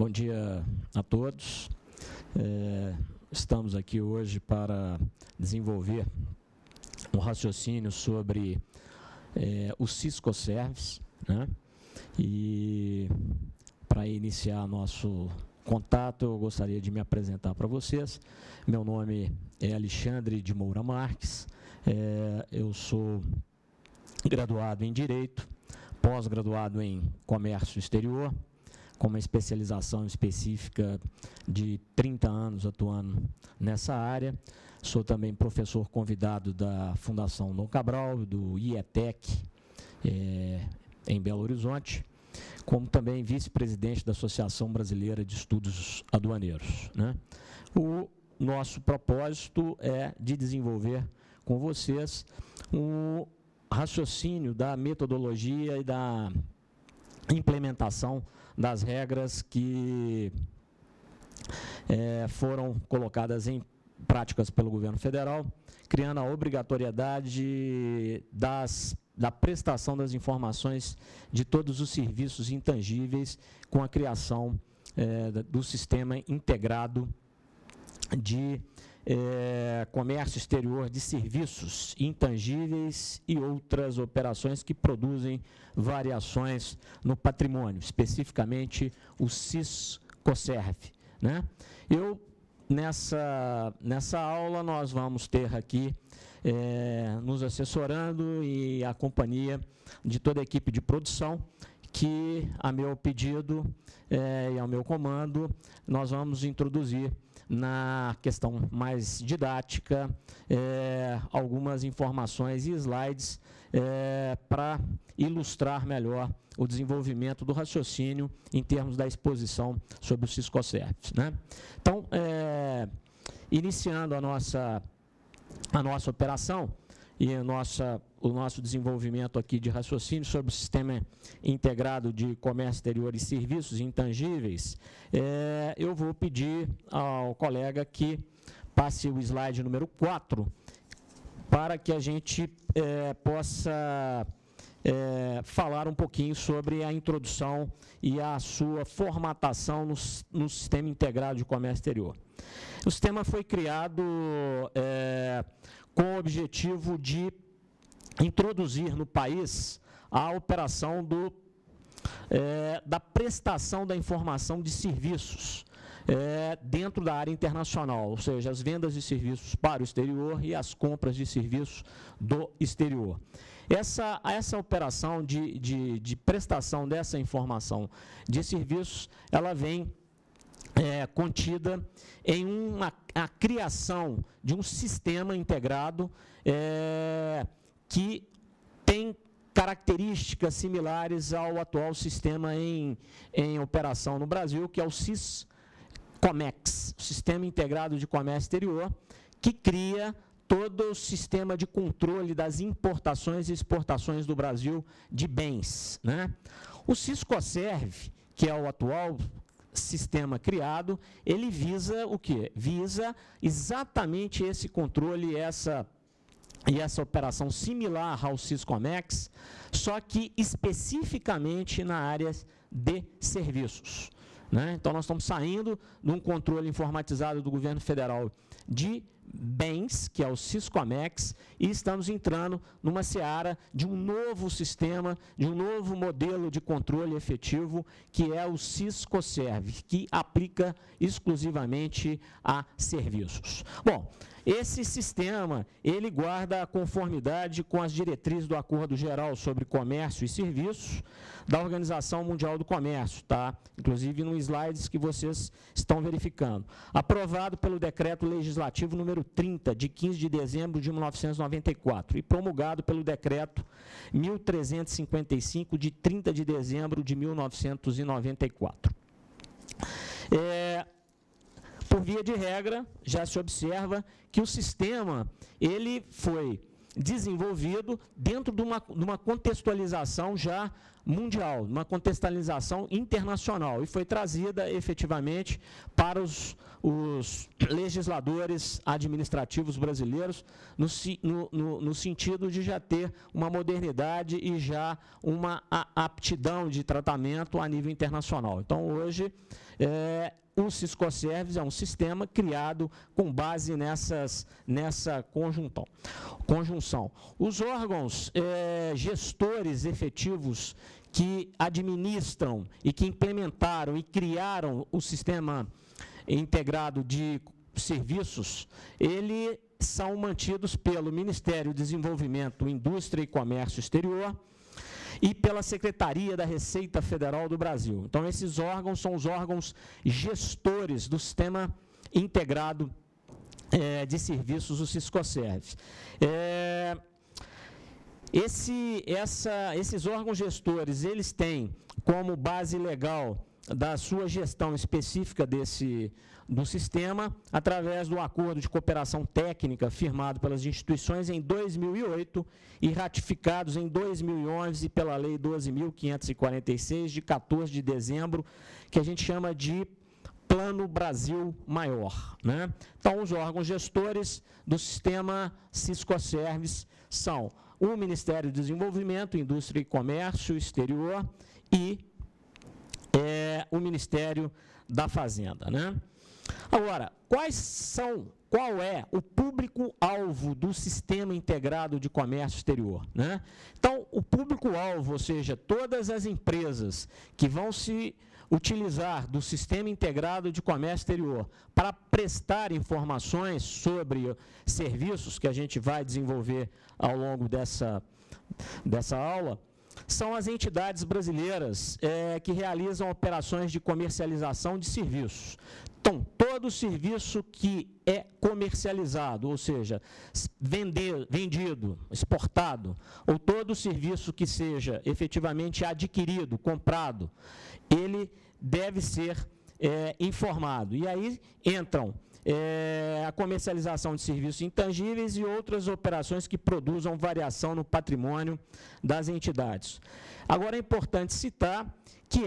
Bom dia a todos. Estamos aqui hoje para desenvolver um raciocínio sobre o Siscoservice, né? E para iniciar nosso contato, eu gostaria de me apresentar para vocês. Meu nome é Alexandre de Moura Marques, eu sou graduado em Direito, pós-graduado em Comércio Exterior, com uma especialização específica de 30 anos atuando nessa área. Sou também professor convidado da Fundação Dom Cabral, do IETEC, em Belo Horizonte, como também vice-presidente da Associação Brasileira de Estudos Aduaneiros, né? O nosso propósito é de desenvolver com vocês um raciocínio da metodologia e da implementação das regras que foram colocadas em práticas pelo governo federal, criando a obrigatoriedade da prestação das informações de todos os serviços intangíveis com a criação do Sistema Integrado de Comércio Exterior de Serviços Intangíveis e outras operações que produzem variações no patrimônio, especificamente o Siscoserv, né? Nessa aula, nós vamos ter aqui, nos assessorando e a companhia de toda a equipe de produção, que, a meu pedido e ao meu comando, nós vamos introduzir na questão mais didática algumas informações e slides para ilustrar melhor o desenvolvimento do raciocínio em termos da exposição sobre o Siscoservice, né? Então, iniciando a nossa operação e o nosso desenvolvimento aqui de raciocínio sobre o Sistema Integrado de Comércio Exterior e Serviços Intangíveis, eu vou pedir ao colega que passe o slide número 4, para que a gente possa falar um pouquinho sobre a introdução e a sua formatação no Sistema Integrado de Comércio Exterior. O sistema foi criado com o objetivo de introduzir no país a operação da prestação da informação de serviços dentro da área internacional, ou seja, as vendas de serviços para o exterior e as compras de serviços do exterior. Essa operação de prestação dessa informação de serviços, ela vem contida em a criação de um sistema integrado que tem características similares ao atual sistema em operação no Brasil, que é o Siscomex, Sistema Integrado de Comércio Exterior, que cria todo o sistema de controle das importações e exportações do Brasil de bens, né? O Siscoserv, que é o atual sistema criado, ele visa o quê? Visa exatamente esse controle e essa operação similar ao Siscomex, só que especificamente na área de serviços, né? Então, nós estamos saindo de um controle informatizado do governo federal de bens, que é o Siscomex, e estamos entrando numa seara de um novo sistema, de um novo modelo de controle efetivo, que é o Siscoserv, que aplica exclusivamente a serviços. Bom, esse sistema, ele guarda a conformidade com as diretrizes do Acordo Geral sobre Comércio e Serviços da Organização Mundial do Comércio, tá? Inclusive nos slides que vocês estão verificando. Aprovado pelo Decreto Legislativo número 30, de 15 de dezembro de 1994, e promulgado pelo Decreto 1355, de 30 de dezembro de 1994. Por via de regra, já se observa que o sistema ele foi desenvolvido dentro de uma contextualização já mundial, uma contextualização internacional, e foi trazida efetivamente para os legisladores administrativos brasileiros no sentido de já ter uma modernidade e já uma aptidão de tratamento a nível internacional. Então, hoje, o Siscoservice é um sistema criado com base nessa conjunção. Os órgãos gestores efetivos que administram e que implementaram e criaram o sistema integrado de serviços, eles são mantidos pelo Ministério do Desenvolvimento, Indústria e Comércio Exterior e pela Secretaria da Receita Federal do Brasil. Então, esses órgãos são os órgãos gestores do sistema integrado de serviços do Siscoservice. Esses órgãos gestores, eles têm como base legal da sua gestão específica do sistema, através do acordo de cooperação técnica firmado pelas instituições em 2008 e ratificados em 2011 pela Lei 12.546, de 14 de dezembro, que a gente chama de Plano Brasil Maior, né? Então, os órgãos gestores do sistema Siscoservice são o Ministério do Desenvolvimento, Indústria e Comércio Exterior e o Ministério da Fazenda, né? Agora, qual é o público-alvo do Sistema Integrado de Comércio Exterior, né? Então, o público-alvo, ou seja, todas as empresas que vão se utilizar do Sistema Integrado de Comércio Exterior para prestar informações sobre serviços que a gente vai desenvolver ao longo dessa aula, são as entidades brasileiras que realizam operações de comercialização de serviços. Então, todo serviço que é comercializado, ou seja, vendido, exportado, ou todo serviço que seja efetivamente adquirido, comprado, ele deve ser informado. E aí entram a comercialização de serviços intangíveis e outras operações que produzam variação no patrimônio das entidades. Agora, é importante citar que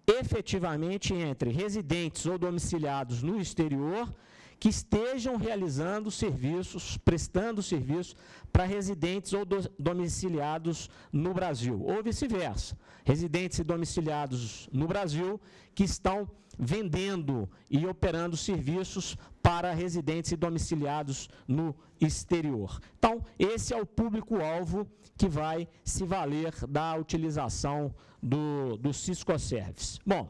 efetivamente entre residentes ou domiciliados no exterior que estejam realizando serviços, prestando serviços para residentes ou domiciliados no Brasil, ou vice-versa, residentes e domiciliados no Brasil que estão vendendo e operando serviços para residentes e domiciliados no exterior. Então, esse é o público-alvo que vai se valer da utilização do Siscoservice. Bom,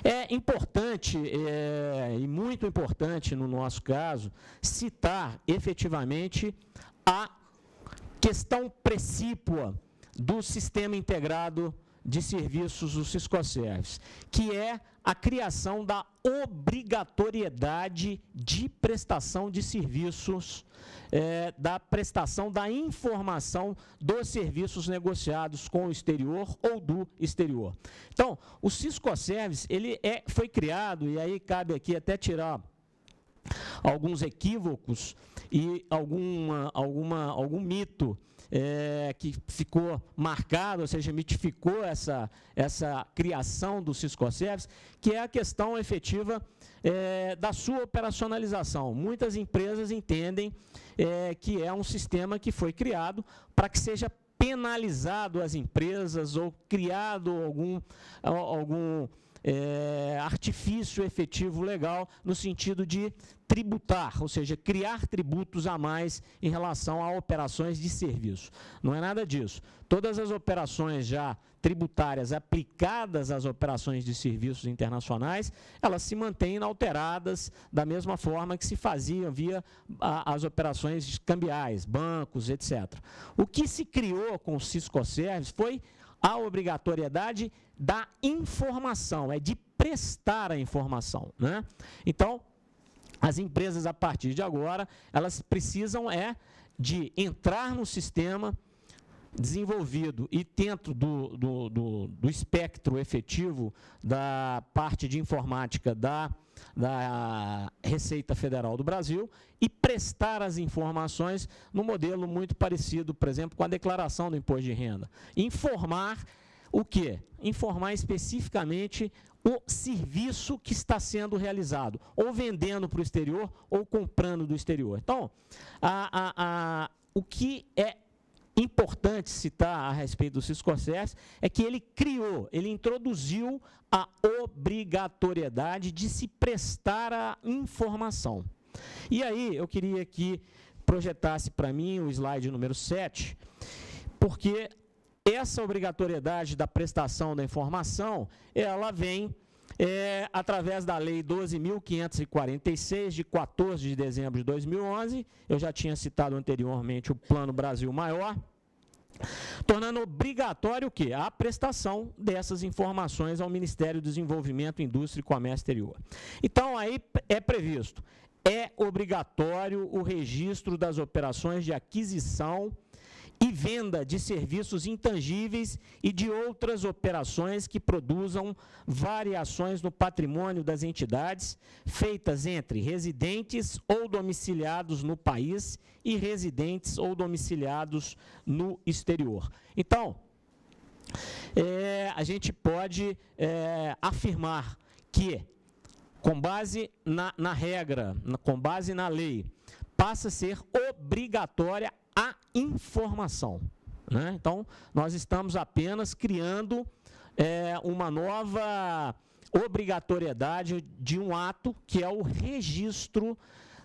é importante, e muito importante no nosso caso, citar efetivamente a questão precípua do Sistema Integrado de Serviços do Siscoservice, que é a criação da obrigatoriedade de prestação de serviços, da prestação da informação dos serviços negociados com o exterior ou do exterior. Então, o Siscoservice, ele foi criado, e aí cabe aqui até tirar alguns equívocos e algum mito que ficou marcado, ou seja, mitificou essa criação do Siscoservice, que é a questão efetiva da sua operacionalização. Muitas empresas entendem que é um sistema que foi criado para que seja penalizado as empresas ou criado algum artifício efetivo legal no sentido de tributar, ou seja, criar tributos a mais em relação a operações de serviço. Não é nada disso. Todas as operações já tributárias aplicadas às operações de serviços internacionais, elas se mantêm inalteradas da mesma forma que se faziam via as operações cambiais, bancos, etc. O que se criou com o Siscoservice foi a obrigatoriedade da informação, de prestar a informação, né? Então, as empresas, a partir de agora, elas precisam de entrar no sistema desenvolvido e dentro do espectro efetivo da parte de informática da Receita Federal do Brasil e prestar as informações no modelo muito parecido, por exemplo, com a declaração do imposto de renda. Informar o quê? Informar especificamente o serviço que está sendo realizado, ou vendendo para o exterior, ou comprando do exterior. Então, o que é importante citar a respeito do Siscoservice é que ele introduziu a obrigatoriedade de se prestar a informação. E aí, eu queria que projetasse para mim o slide número 7, porque essa obrigatoriedade da prestação da informação, ela vem através da Lei 12.546, de 14 de dezembro de 2011, eu já tinha citado anteriormente o Plano Brasil Maior, tornando obrigatório o quê? A prestação dessas informações ao Ministério do Desenvolvimento, Indústria e Comércio Exterior. Então, aí é previsto, é obrigatório o registro das operações de aquisição e venda de serviços intangíveis e de outras operações que produzam variações no patrimônio das entidades, feitas entre residentes ou domiciliados no país e residentes ou domiciliados no exterior. Então, a gente pode afirmar que, com base na regra, com base na lei, passa a ser obrigatória a informação, né? Então, nós estamos apenas criando uma nova obrigatoriedade de um ato, que é o registro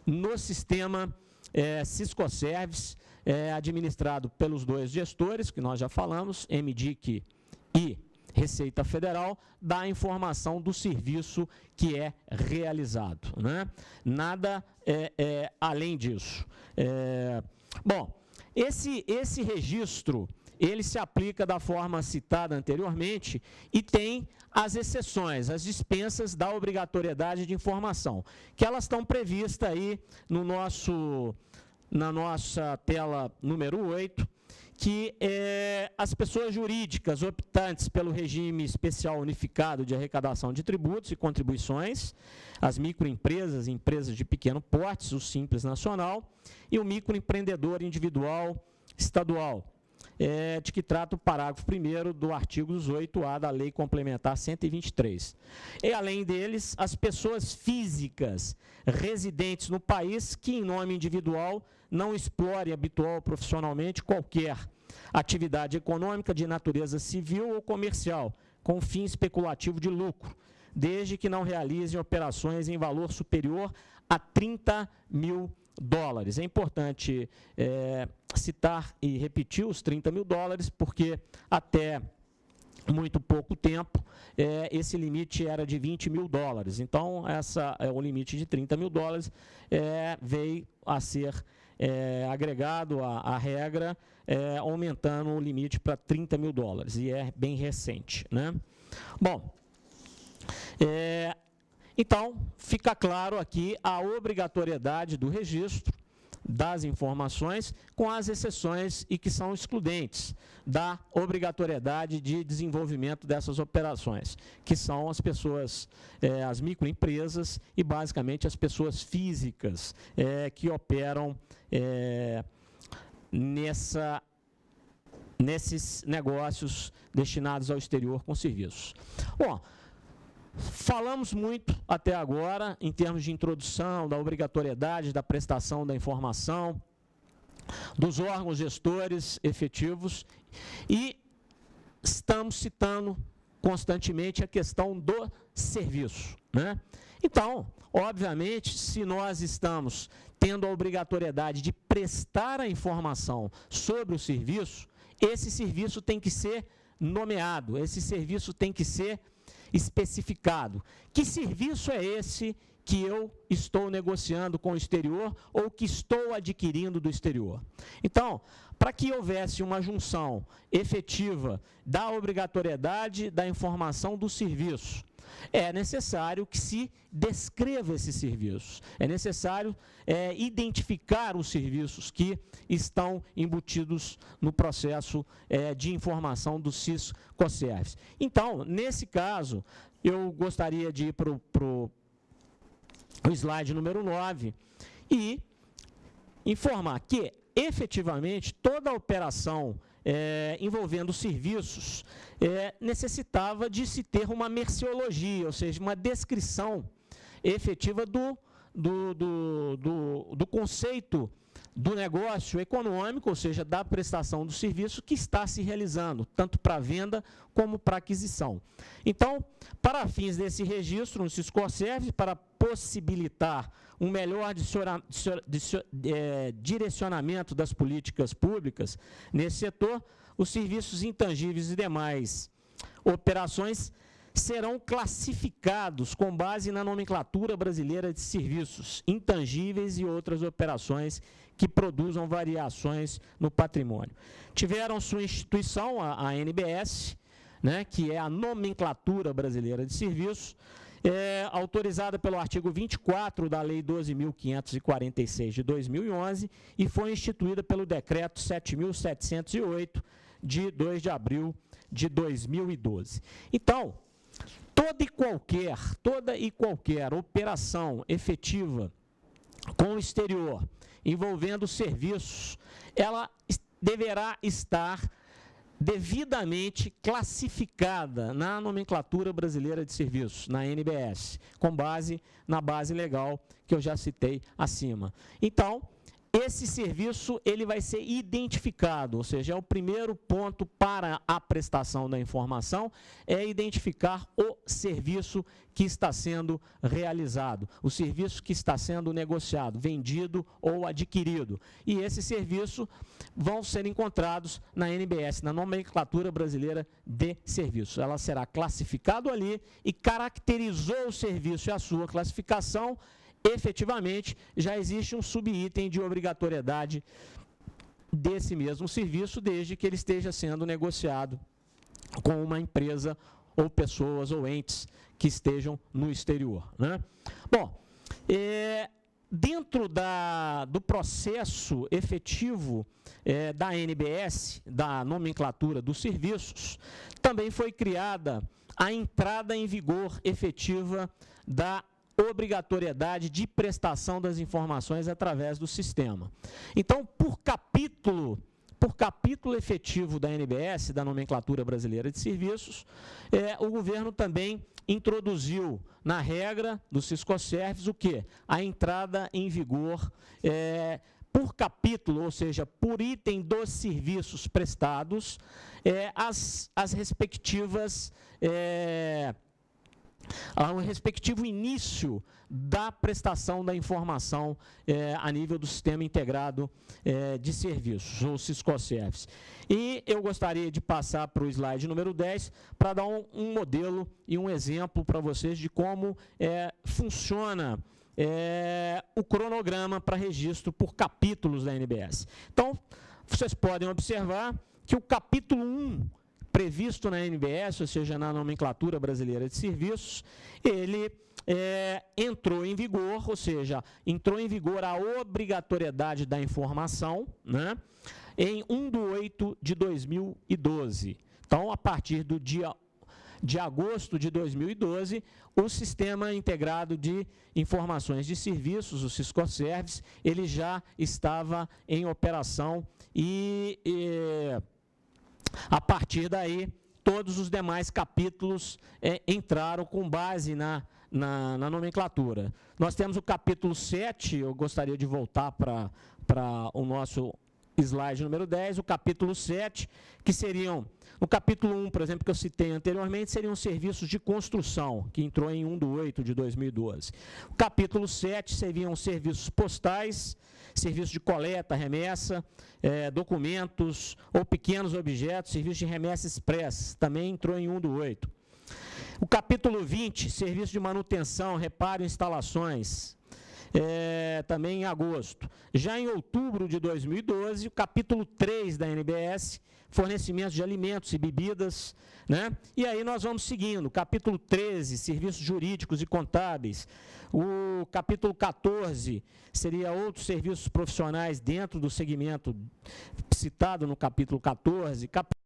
no sistema Siscoservice, administrado pelos dois gestores, que nós já falamos, MDIC e Receita Federal, da informação do serviço que é realizado, né? Nada além disso. Bom, esse registro, ele se aplica da forma citada anteriormente e tem as exceções, as dispensas da obrigatoriedade de informação, que elas estão previstas aí na nossa tela número 8, que as pessoas jurídicas optantes pelo regime especial unificado de arrecadação de tributos e contribuições, as microempresas e empresas de pequeno porte, o Simples Nacional, e o microempreendedor individual estadual, de que trata o parágrafo 1º do artigo 18A da Lei Complementar 123. E, além deles, as pessoas físicas residentes no país que, em nome individual, não explore habitual ou profissionalmente qualquer atividade econômica de natureza civil ou comercial, com fim especulativo de lucro, desde que não realizem operações em valor superior a $30 mil. É importante citar e repetir os $30 mil, porque até muito pouco tempo esse limite era de $20 mil. Então, o limite de $30 mil veio a ser agregado à regra, aumentando o limite para $30 mil, e é bem recente, né? Bom, então, fica claro aqui a obrigatoriedade do registro das informações, com as exceções e que são excludentes da obrigatoriedade de desenvolvimento dessas operações, que são as pessoas, as microempresas e, basicamente, as pessoas físicas que operam nesses negócios destinados ao exterior com serviços. Bom, falamos muito até agora, em termos de introdução, da obrigatoriedade da prestação da informação, dos órgãos gestores efetivos, e estamos citando constantemente a questão do serviço, né? Então, obviamente, se nós estamos tendo a obrigatoriedade de prestar a informação sobre o serviço, esse serviço tem que ser nomeado, esse serviço tem que ser especificado. Que serviço é esse que eu estou negociando com o exterior ou que estou adquirindo do exterior? Então, para que houvesse uma junção efetiva da obrigatoriedade da informação do serviço, é necessário que se descreva esses serviços, é necessário identificar os serviços que estão embutidos no processo de informação do Siscoservice. Então, nesse caso, eu gostaria de ir para o slide número 9 e informar que, efetivamente, toda a operação envolvendo serviços necessitava de se ter uma merceologia, ou seja, uma descrição efetiva do conceito do negócio econômico, ou seja, da prestação do serviço que está se realizando, tanto para venda como para aquisição. Então, para fins desse registro no Siscorservice, para possibilitar um melhor direcionamento das políticas públicas nesse setor, os serviços intangíveis e demais operações serão classificados com base na nomenclatura brasileira de serviços intangíveis e outras operações que produzam variações no patrimônio. Tiveram sua instituição, a ANBS, né, que é a nomenclatura brasileira de serviços, autorizada pelo artigo 24 da Lei 12.546 de 2011 e foi instituída pelo Decreto 7.708 de 2 de abril de 2012. Então, toda e qualquer operação efetiva com o exterior envolvendo serviços, ela deverá estar devidamente classificada na nomenclatura brasileira de serviços, na ANBS, com base na base legal que eu já citei acima. Então, esse serviço ele vai ser identificado, ou seja, é o primeiro ponto para a prestação da informação, é identificar o serviço que está sendo realizado, o serviço que está sendo negociado, vendido ou adquirido. E esse serviço vão ser encontrados na ANBS, na Nomenclatura Brasileira de Serviços. Ela será classificada ali e caracterizou o serviço e a sua classificação. Efetivamente, já existe um subitem de obrigatoriedade desse mesmo serviço, desde que ele esteja sendo negociado com uma empresa ou pessoas ou entes que estejam no exterior, né? Bom, dentro do processo efetivo da ANBS, da nomenclatura dos serviços, também foi criada a entrada em vigor efetiva da obrigatoriedade de prestação das informações através do sistema. Então, por capítulo efetivo da ANBS, da Nomenclatura Brasileira de Serviços, o governo também introduziu na regra do Siscorservice o quê? A entrada em vigor por capítulo, ou seja, por item dos serviços prestados, as respectivas ao respectivo início da prestação da informação a nível do Sistema Integrado de Serviços, ou Siscorservice. E eu gostaria de passar para o slide número 10, para dar um modelo e um exemplo para vocês de como funciona o cronograma para registro por capítulos da ANBS. Então, vocês podem observar que o capítulo 1, previsto na ANBS, ou seja, na Nomenclatura Brasileira de Serviços, ele entrou em vigor, ou seja, entrou em vigor a obrigatoriedade da informação, né, em 1/8 de 2012. Então, a partir do dia de agosto de 2012, o Sistema Integrado de Informações de Serviços, o Siscorservice, ele já estava em operação e a partir daí, todos os demais capítulos entraram com base na nomenclatura. Nós temos o capítulo 7, eu gostaria de voltar para o nosso slide número 10, o capítulo 7, que seriam, no capítulo 1, por exemplo, que eu citei anteriormente, seriam serviços de construção, que entrou em 1/8 de 2012. O capítulo 7 seriam serviços postais, serviços de coleta, remessa, documentos ou pequenos objetos, serviços de remessa express, também entrou em 1/8. O capítulo 20, serviço de manutenção, reparo e instalações, também em agosto. Já em outubro de 2012, o capítulo 3 da ANBS, fornecimento de alimentos e bebidas, né? E aí nós vamos seguindo. Capítulo 13, serviços jurídicos e contábeis. O capítulo 14 seria outros serviços profissionais dentro do segmento citado no capítulo 14. Capítulo